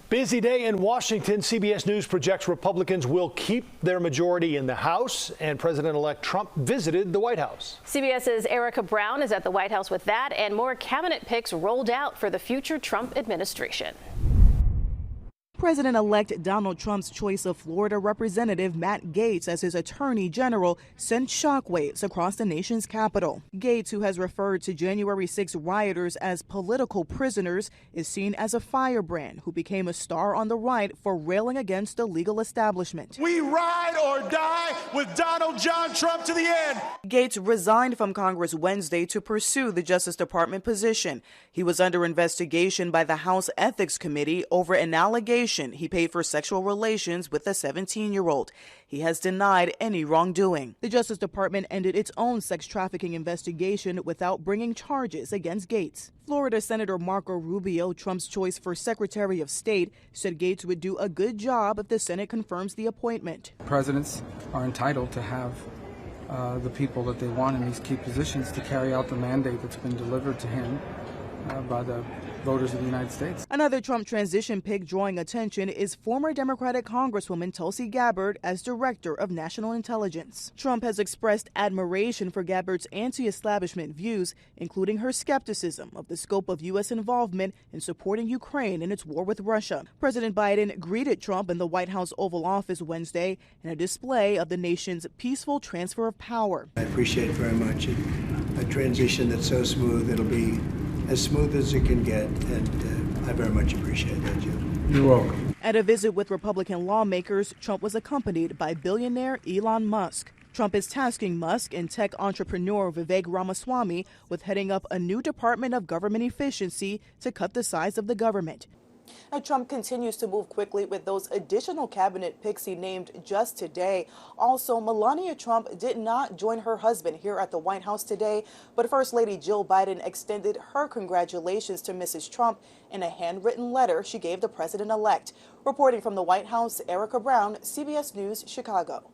Busy day in Washington. CBS News projects Republicans will keep their majority in the House, and President-elect Trump visited the White House. CBS's Erica Brown is at the White House with that and more cabinet picks rolled out for the future Trump administration. President-elect Donald Trump's choice of Florida Representative Matt Gaetz as his attorney general sent shockwaves across the nation's capital. Gaetz, who has referred to January 6 rioters as political prisoners, is seen as a firebrand who became a star on the right for railing against the legal establishment. We ride or die with Donald John Trump to the end. Gaetz resigned from Congress Wednesday to pursue the Justice Department position. He was under investigation by the House Ethics Committee over an allegation he paid for sexual relations with a 17-year-old. He has denied any wrongdoing. The Justice Department ended its own sex trafficking investigation without bringing charges against Gaetz. Florida Senator Marco Rubio, Trump's choice for Secretary of State, said Gaetz would do a good job if the Senate confirms the appointment. Presidents are entitled to have the people that they want in these key positions to carry out the mandate that's been delivered to him by the voters of the United States. Another Trump transition pick drawing attention is former Democratic Congresswoman Tulsi Gabbard as Director of National Intelligence. Trump has expressed admiration for Gabbard's anti-establishment views, including her skepticism of the scope of U.S. involvement in supporting Ukraine in its war with Russia. President Biden greeted Trump in the White House Oval Office Wednesday in a display of the nation's peaceful transfer of power. I appreciate very much a transition that's so smooth. It'll be as smooth as it can get, and I very much appreciate that, Jim. You're welcome. At a visit with Republican lawmakers, Trump was accompanied by billionaire Elon Musk. Trump is tasking Musk and tech entrepreneur Vivek Ramaswamy with heading up a new Department of Government Efficiency to cut the size of the government. Now, Trump continues to move quickly with those additional cabinet picks he named just today. Also, Melania Trump did not join her husband here at the White House today, but First Lady Jill Biden extended her congratulations to Mrs. Trump in a handwritten letter she gave the president-elect. Reporting from the White House, Erica Brown, CBS News, Chicago.